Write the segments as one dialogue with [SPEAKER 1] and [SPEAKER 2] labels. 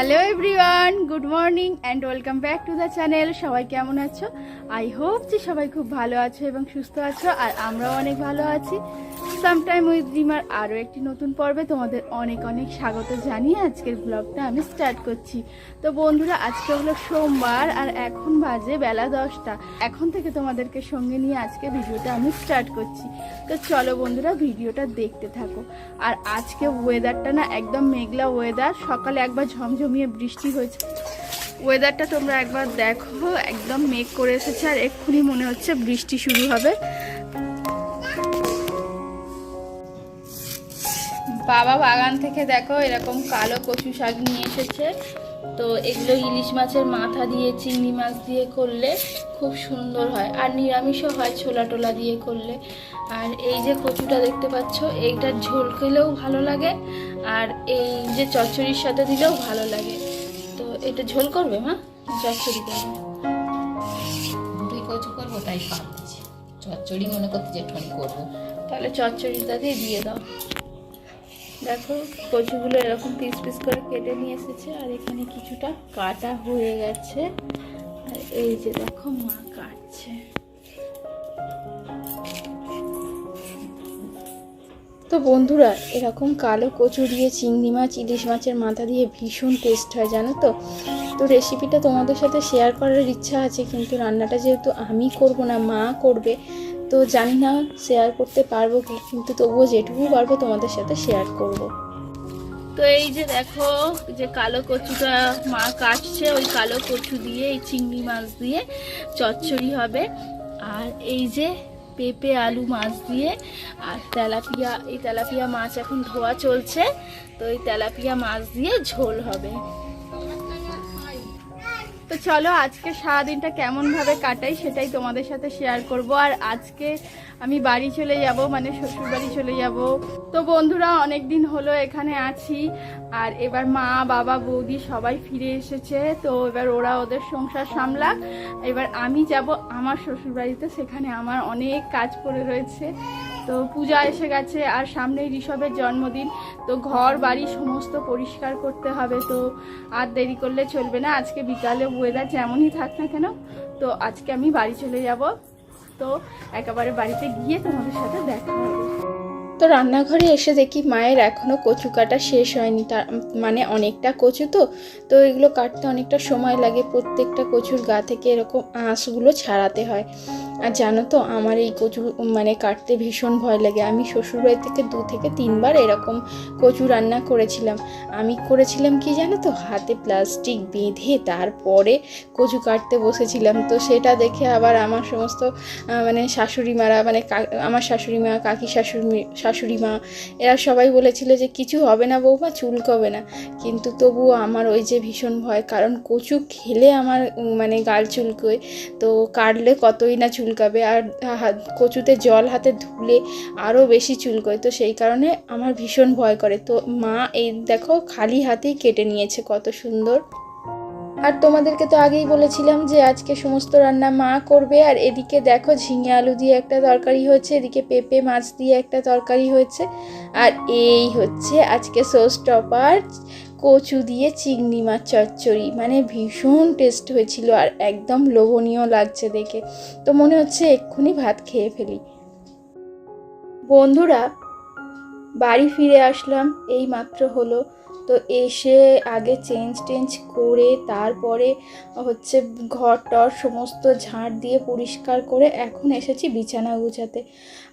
[SPEAKER 1] Hello everyone, good morning and welcome back to the channel. সবাই কেমন আছো? I hope যে সবাই খুব ভালো আছো এবং সুস্থ আছো, আর আমরাও অনেক ভালো আছি। সামটাইম উইথ রিমার আরও একটি নতুন পর্বে তোমাদের অনেক অনেক স্বাগত জানিয়ে আজকের ব্লগটা আমি স্টার্ট করছি। তো বন্ধুরা, আজকে হলো সোমবার আর এখন বাজে বেলা 10টা। এখন থেকে তোমাদেরকে সঙ্গে নিয়ে আজকে ভিডিওটা আমি স্টার্ট করছি। তো চলো বন্ধুরা, ভিডিওটা দেখতে থাকো। আর আজকে ওয়েদারটা না একদম মেঘলা ওয়েদার, সকালে একবার ঝমঝমিয়ে বৃষ্টি হয়েছে। ওয়েদারটা তোমরা একবার দেখো, একদম মেঘ করে এসেছে আর এক্ষুনি মনে হচ্ছে বৃষ্টি শুরু হবে। বাবা বাগান থেকে দেখো এরকম কালো কচু শাক নিয়ে এসেছে। তো এগুলো ইলিশ মাছের মাথা দিয়ে, চিংড়ি মাছ দিয়ে করলে খুব সুন্দর হয়, আর নিরামিষও হয় ছোলা টোলা দিয়ে করলে। আর এই যে কচুটা দেখতে পাচ্ছ, এইটার ঝোল খেলেও ভালো লাগে, আর এই যে চচ্চড়ির সাথে দিলেও ভালো লাগে। তো এটা ঝোল করবে মা, চচ্চড়ি করবে?
[SPEAKER 2] দুই কচু করবো তাই ভাবছি, চচ্চড়ি মনে করতে যেটুখানি করবো।
[SPEAKER 1] তাহলে চচ্চড়িটা দিয়ে দাও। দেখো কচুগুলো এরকম পিস পিস করে কেটে নিয়ে এসেছে, আর এখানে কিছুটা কাটা হয়ে গেছে। আর এই যে দেখো মা কাটছে। তো বন্ধুরা, এরকম কালো কচু দিয়ে চিংড়ি মাছ, ইলিশ মাছের মাথা দিয়ে ভীষণ টেস্ট হয়, জানো তো। তো রেসিপিটা তোমাদের সাথে শেয়ার করার ইচ্ছা আছে, কিন্তু রান্নাটা যেহেতু আমি করব না, মা করবে, তো জানি না শেয়ার করতে পারবো কি, কিন্তু তবুও যেটুকু পারবো তোমাদের সাথে শেয়ার করব। তো এই যে দেখো, যে কালো কচুটা মা কাটছে, ওই কালো কচু দিয়ে এই চিংড়ি মাছ দিয়ে চচ্চড়ি হবে। আর এই যে পেঁপে আলু মাছ দিয়ে, আর তেলাপিয়া, এই তেলাপিয়া মাছ এখন ধোয়া চলছে, তো এই তেলাপিয়া মাছ দিয়ে ঝোল হবে। তো চলো আজকে সারাদিনটা কেমনভাবে কাটাই সেটাই তোমাদের সাথে শেয়ার করব। আর আজকে আমি বাড়ি চলে যাব, মানে শ্বশুর বাড়ি চলে যাব। তো বন্ধুরা, অনেক দিন হলো এখানে আছি, আর এবার মা বাবা বৌদি সবাই ফিরে এসেছে। তো এবার ওরা ওদের সংসার সামলাক, এবার আমি যাব আমার শ্বশুর বাড়িতে, সেখানে আমার অনেক কাজ পড়ে রয়েছে। তো পূজা এসে গেছে, আর সামনেই ঋষভের জন্মদিন, তো ঘর বাড়ি সমস্ত পরিষ্কার করতে হবে। তো আর দেরি করলে চলবে না, আজকে বিকালে ওয়েদার যেমনই থাক না কেন, তো আজকে আমি বাড়ি চলে যাব। তো একেবারে বাড়িতে গিয়ে তোমাদের সাথে দেখা হবে। তো রান্নাঘরে এসে দেখি মায়ের এখনও কচু কাটা শেষ হয়নি, তার মানে অনেকটা কচু, তো এগুলো কাটতে অনেকটা সময় লাগে। প্রত্যেকটা কচুর গা থেকে এরকম আঁশগুলো ছাড়াতে হয়। আর জানো তো, আমার এই কচু মানে কাটতে ভীষণ ভয় লাগে। আমি শ্বশুরবাড়ি থেকে 2 থেকে 3 বার এরকম কচু রান্না করেছিলাম। আমি করেছিলাম কি জানো তো, হাতে প্লাস্টিক বেঁধে তারপরে কচু কাটতে বসেছিলাম। তো সেটা দেখে আবার আমার সমস্ত মানে শাশুড়ি মারা, মানে আমার শাশুড়ি মা, কাকি শাশুড়ি মা, এরা সবাই বলেছিল যে কিছু হবে না বৌমা, চুলকবে না। কিন্তু তবুও আমার ওই যে ভীষণ ভয়, কারণ কচু খেলে আমার মানে গাল চুলকোয়, তো কাটলে কতই না চুলকাবে, আর কচুতে জল হাতে ধুলে আরও বেশি চুলকোয়। তো সেই কারণে আমার ভীষণ ভয় করে। তো মা এই দেখো খালি হাতেই কেটে নিয়েছে, কত সুন্দর। আর তোমাদেরকে তো আগেই বলেছিলাম যে আজকে সমস্ত রান্না মা করবে। আর এদিকে দেখো ঝিঙে আলু দিয়ে একটা তরকারি হয়েছে, এদিকে পেঁপে মাছ দিয়ে একটা তরকারি হয়েছে, আর এই হচ্ছে আজকে সোস টপার কচু দিয়ে চিংড়ি মাছ চচ্চড়ি। মানে ভীষণ টেস্ট হয়েছিল, আর একদম লোভনীয় লাগছে দেখে, তো মনে হচ্ছে এক্ষুনি ভাত খেয়ে ফেলি। বন্ধুরা, বাড়ি ফিরে আসলাম, এই মাত্র হলো। তো এসে আগে চেঞ্জ করে তারপরে হচ্ছে ঘর টর সমস্ত ঝাড় দিয়ে পরিষ্কার করে এখন এসেছি বিছানা গুছাতে।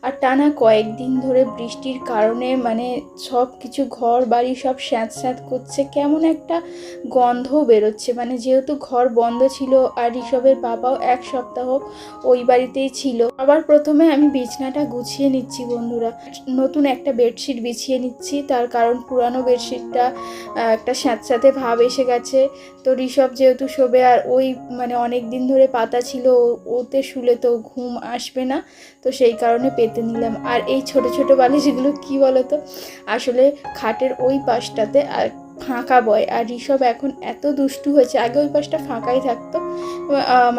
[SPEAKER 1] আর টানা কয়েকদিন ধরে বৃষ্টির কারণে মানে সব কিছু ঘর বাড়ি সব স্যাঁত করছে, কেমন একটা গন্ধ বেরোচ্ছে। মানে যেহেতু ঘর বন্ধ ছিল, আর ঋষভের বাবাও 1 সপ্তাহ ওই বাড়িতেই ছিল। আবার প্রথমে আমি বিছানাটা গুছিয়ে নিচ্ছি বন্ধুরা, নতুন একটা বেডশিট বিছিয়ে নিচ্ছি, তার কারণ পুরানো বেডশিটটা একটা স্যাঁতস্যাঁতে ভাব এসে গেছে। তো ঋষভ যেহেতু শোবে, আর ওই মানে অনেক দিন ধরে পাতা ছিল, ওতে শুলে তো ঘুম আসবে না, তো সেই কারণে পেতে নিলাম। আর এই ছোট ছোট বালিশগুলো কি বলতো, আসলে খাটের ওই পাশটাতে আর ফাঁকা বয়, আর ঋষভ এখন এত দুষ্টু হয়েছে। আগে ওই পাশটা ফাঁকাই থাকতো,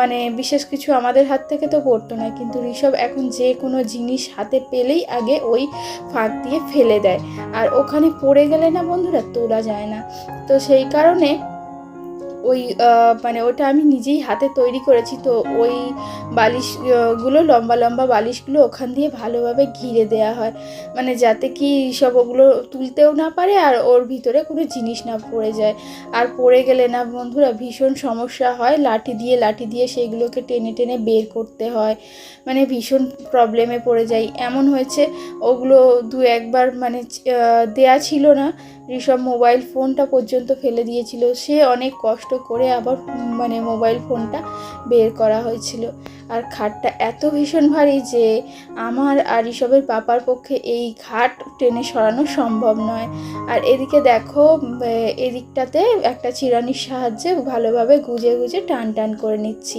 [SPEAKER 1] মানে বিশেষ কিছু আমাদের হাত থেকে তো পড়তো না, কিন্তু ঋষভ এখন যে কোনো জিনিস হাতে পেলেই আগে ওই ফাঁক দিয়ে ফেলে দেয়, আর ওখানে পড়ে গেলে না বন্ধুরা তোলা যায় না। তো সেই কারণে ওই মানে ওটা আমি নিজেই হাতে তৈরি করেছি। তো ওই বালিশগুলো লম্বা লম্বা বালিশগুলো ওখান দিয়ে ভালোভাবে ঘিরে দেওয়া হয়, মানে যাতে কি সব ওগুলো তুলতেও না পারে আর ওর ভিতরে কোনো জিনিস না পড়ে যায়। আর পড়ে গেলে না বন্ধুরা ভীষণ সমস্যা হয়, লাঠি দিয়ে সেইগুলোকে টেনে টেনে বের করতে হয়, মানে ভীষণ প্রবলেমে পড়ে যাই। এমন হয়েছে ওগুলো দু একবার মানে দেয়া ছিল না, ঋষভ মোবাইল ফোনটা পর্যন্ত ফেলে দিয়েছিল। সে অনেক কষ্ট করে আবার মানে মোবাইল ফোনটা বের করা হয়েছিল। আর খাটটা এত ভীষণ ভারী যে আমার আর ঋষভের পাপার পক্ষে এই খাট টেনে সরানো সম্ভব নয়। আর এদিকে দেখো এদিকটাতে একটা চিরানির সাহায্যে ভালোভাবে গুজে গুজে টান টান করে নিচ্ছি।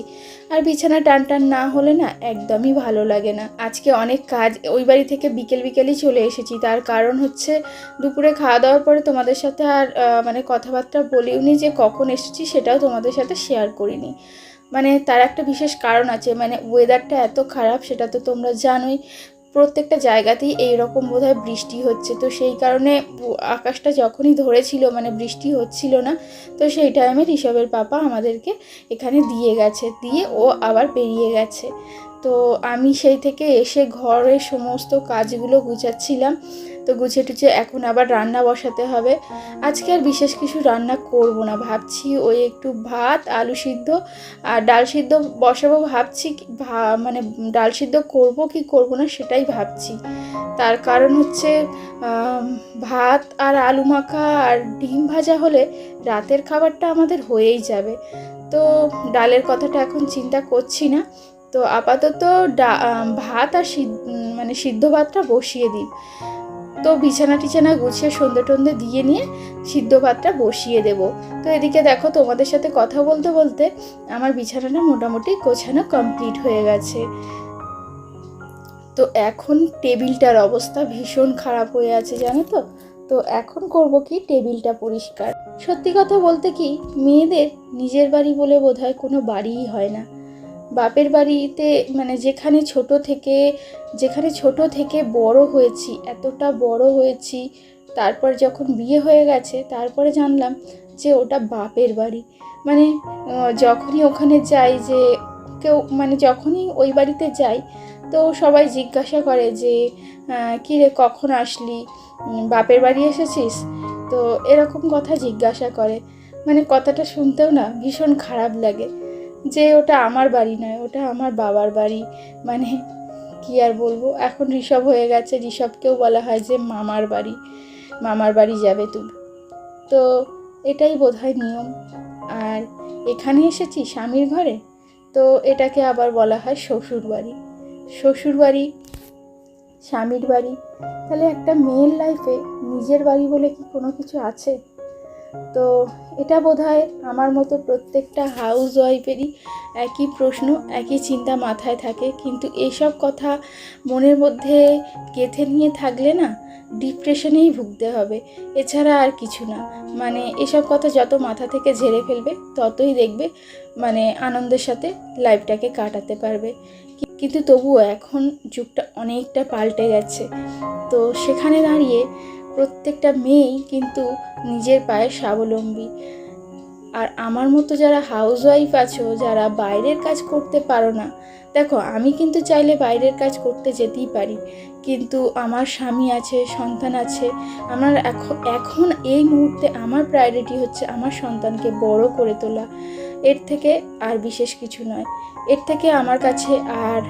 [SPEAKER 1] আর বিছানা টান টান না হলে না একদমই ভালো লাগে না। আজকে অনেক কাজ, ওই বাড়ি থেকে বিকেলই চলে এসেছি। তার কারণ হচ্ছে দুপুরে খাওয়া দাওয়ার পরে তোমাদের সাথে আর মানে কথাবার্তা বলিওনি, যে কখন এসেছি সেটাও তোমাদের সাথে শেয়ার করিনি। মানে তার একটা বিশেষ কারণ আছে, মানে ওয়েদারটা এত খারাপ সেটা তো তোমরা জানোই, প্রত্যেকটা জায়গাতেই এইরকম বোধহয় বৃষ্টি হচ্ছে। তো সেই কারণে আকাশটা যখনই ধরেছিল মানে বৃষ্টি হচ্ছিল না, তো সেই টাইমে ঋষভের পাপা আমাদেরকে এখানে দিয়ে গেছে, দিয়ে ও আবার বেরিয়ে গেছে। তো আমি সেই থেকে এসে ঘরের সমস্ত কাজগুলো গুছাচ্ছিলাম। তো গুছিয়ে টুছিয়ে এখন আবার রান্না বসাতে হবে। আজকে আর বিশেষ কিছু রান্না করব না, ভাবছি ওই একটু ভাত আলু সিদ্ধ আর ডাল সিদ্ধ বসাবো ভাবছি। মানে ডাল সিদ্ধ করব কি করব না সেটাই ভাবছি। তার কারণ হচ্ছে ভাত আর আলু মাখা আর ডিম ভাজা হলে রাতের খাবারটা আমাদের হয়েই যাবে। তো ডালের কথাটা এখন চিন্তা করছি না। তো আপাতত ভাত আর মানে সিদ্ধ ভাতটা বসিয়ে দিই। তো বিছানা টিছানা গুছিয়ে সন্ধে টন্ধে দিয়ে নিয়ে সিদ্ধ ভাতটা বসিয়ে দেব। তো এদিকে দেখো তোমাদের সাথে কথা বলতে বলতে আমার বিছানাটা মোটামুটি গোছানো কমপ্লিট হয়ে গেছে। তো এখন টেবিলটার অবস্থা ভীষণ খারাপ হয়ে আছে জানো তো। তো এখন করব কি টেবিলটা পরিষ্কার। সত্যি কথা বলতে কি মেয়েদের নিজের বাড়ি বলে বোধহয় কোনো বাড়িই হয় না। বাপের বাড়িতে মানে যেখানে ছোট থেকে বড় হয়েছি, এতটা বড় হয়েছি, তারপর যখন বিয়ে হয়ে গেছে তারপরে জানলাম যে ওটা বাপের বাড়ি। মানে যখনই ওখানে যাই, যে কেউ মানে যখনই ওই বাড়িতে যাই তো সবাই জিজ্ঞাসা করে যে কী রে কখন আসলি, বাপের বাড়ি এসেছিস? তো এরকম কথা জিজ্ঞাসা করে। মানে কথাটা শুনতেও না ভীষণ খারাপ লাগে যে ওটা আমার বাড়ি নয়, ওটা আমার বাবার বাড়ি। মানে কি আর বলবো, এখন ঋষভ হয়ে গেছে, ঋষভকেও বলা হয় যে মামার বাড়ি যাবে তুমি। তো এটাই বোধহয় নিয়ম। আর এখানে এসেছি স্বামীর ঘরে, তো এটাকে আবার বলা হয় শ্বশুর বাড়ি স্বামীর বাড়ি। তাহলে একটা মেয়ের লাইফে নিজের বাড়ি বলে কি কোনো কিছু আছে? তো এটা বোধহয় আমার মতো প্রত্যেকটা হাউস ওয়াইফেরই একই প্রশ্ন, একই চিন্তা মাথায় থাকে। কিন্তু এইসব কথা মনের মধ্যে গেঁথে নিয়ে থাকলে না ডিপ্রেশনেই ভুগতে হবে, এছাড়া আর কিছু না। মানে এসব কথা যত মাথা থেকে ঝেড়ে ফেলবে ততই দেখবে মানে আনন্দের সাথে লাইফটাকে কাটাতে পারবে। কিন্তু তবুও এখন যুগটা অনেকটা পাল্টে গেছে। তো সেখানে দাঁড়িয়ে প্রত্যেকটা মেয়েই কিন্তু নিজের পায়ে স্বাবলম্বী। আর আমার মতো যারা হাউস ওয়াইফ আছো, যারা বাইরের কাজ করতে পারো না, দেখো আমি কিন্তু চাইলে বাইরের কাজ করতে যেতেই পারি, কিন্তু আমার স্বামী আছে, সন্তান আছে। আমার এখন এই মুহূর্তে আমার প্রায়োরিটি হচ্ছে আমার সন্তানকে বড় করে তোলা। এর থেকে আর বিশেষ কিছু নয়, এর থেকে আমার কাছে আর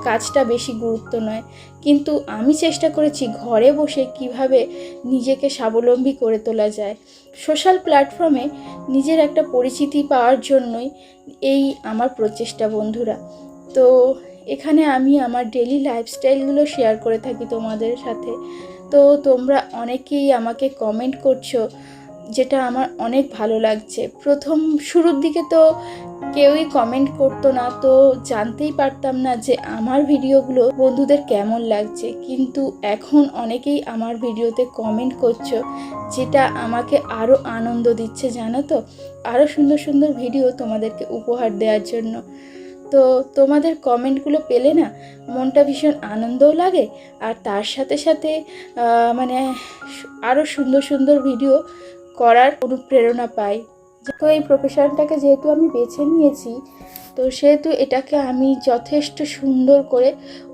[SPEAKER 1] কাজটা বেশি গুরুত্ব নয়। কিন্তু আমি চেষ্টা করেছি ঘরে বসে কিভাবে নিজেকে স্বাবলম্বী করে তোলা যায়। সোশ্যাল প্ল্যাটফর্মে নিজের একটা পরিচিতি পাওয়ার জন্যই এই আমার প্রচেষ্টা বন্ধুরা। তো এখানে আমি আমার ডেইলি লাইফস্টাইলগুলো শেয়ার করে থাকি তোমাদের সাথে। তো তোমরা অনেকেই আমাকে কমেন্ট করছো, যেটা আমার অনেক ভালো লাগছে। শুরুর দিকে তো কেউই কমেন্ট করতো না, তো জানতেই পারতাম না যে আমার ভিডিওগুলো বন্ধুদের কেমন লাগছে। কিন্তু এখন অনেকেই আমার ভিডিওতে কমেন্ট করছো, যেটা আমাকে আরও আনন্দ দিচ্ছে জানো তো, আরও সুন্দর সুন্দর ভিডিও তোমাদেরকে উপহার দেওয়ার জন্য। তো তোমাদের কমেন্টগুলো পেলে না মনটা ভীষণ আনন্দও লাগে, আর তার সাথে সাথে মানে আরও সুন্দর সুন্দর ভিডিও করার অনুপ্রেরণা পাই, তো এই প্রফেশনটাকে যেহেতু আমি বেছে নিয়েছি, তো সেহেতু এটাকে আমি যথেষ্ট সুন্দর করে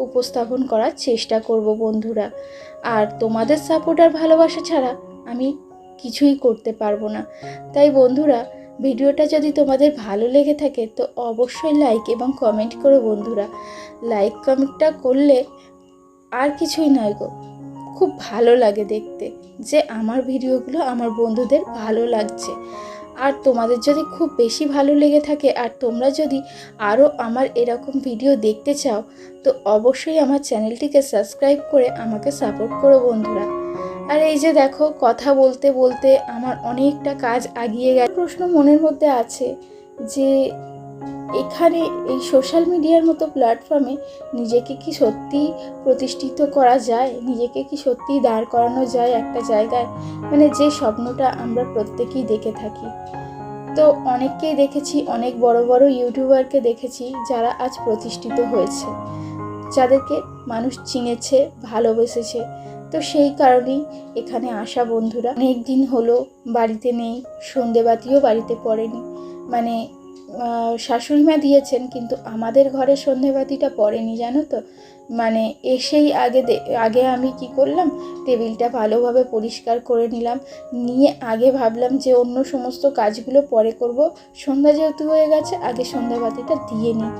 [SPEAKER 1] উপস্থাপন করার চেষ্টা করব বন্ধুরা। আর তোমাদের সাপোর্ট আর ভালোবাসা ছাড়া আমি কিছুই করতে পারবো না। তাই বন্ধুরা, ভিডিওটা যদি তোমাদের ভালো লেগে থাকে তো অবশ্যই লাইক এবং কমেন্ট করো বন্ধুরা। লাইক কমেন্টটা করলে আর কিছুই নয় গো, খুব ভালো লাগে দেখতে যে আমার ভিডিওগুলো আমার বন্ধুদের ভালো লাগছে। আর তোমাদের যদি খুব বেশি ভালো লেগে থাকে আর তোমরা যদি আরও আমার এরকম ভিডিও দেখতে চাও তো অবশ্যই আমার চ্যানেলটিকে সাবস্ক্রাইব করে আমাকে সাপোর্ট করো বন্ধুরা। আর এই যে দেখো, কথা বলতে বলতে আমার অনেকটা কাজ এগিয়ে গেছে। প্রশ্ন মনের মধ্যে আছে যে এখানে এই সোশ্যাল মিডিয়ার মতো প্ল্যাটফর্মে নিজেকে কি সত্যি প্রতিষ্ঠিত করা যায়, নিজেকে কি সত্যি দাঁড় করানো যায় একটা জায়গায়, মানে যে স্বপ্নটা আমরা প্রত্যেকেই দেখে থাকি। তো অনেককেই দেখেছি, অনেক বড় বড় ইউটিউবারকে দেখেছি যারা আজ প্রতিষ্ঠিত হয়েছে, যাদেরকে মানুষ চিনেছে, ভালোবেসেছে। তো সেই কারণেই এখানে আসা বন্ধুরা। অনেক দিন হলো বাড়িতে নেই, সন্ধেবাতিও বাড়িতে পড়েনি, মানে শাশুড়িমা দিয়েছেন কিন্তু আমাদের ঘরে সন্ধেবাতিটা পড়েনি জানো তো। মানে এসেই আগে আমি কি করলাম, টেবিলটা ভালোভাবে পরিষ্কার করে নিলাম, নিয়ে আগে ভাবলাম যে অন্য সমস্ত কাজগুলো পরে করব, সন্ধ্যা যেহেতু হয়ে গেছে আগে সন্ধ্যাবাতিটা দিয়ে নিই।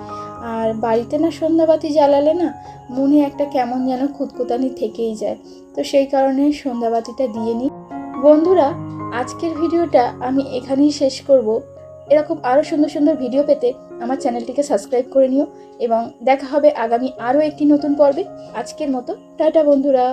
[SPEAKER 1] আর বাড়িতে না সন্ধ্যাবাতি জ্বালালে না মনে একটা কেমন যেন খুঁতখুঁতানি থেকেই যায়, তো সেই কারণে সন্ধ্যাবাতিটা দিয়ে নিই। বন্ধুরা, আজকের ভিডিওটা আমি এখানেই শেষ করব। এরকম আরও সুন্দর সুন্দর ভিডিও পেতে আমার চ্যানেলটিকে সাবস্ক্রাইব করে নিও এবং দেখা হবে আগামী আরও একটি নতুন পর্বে। আজকের মতো টাটা বন্ধুরা।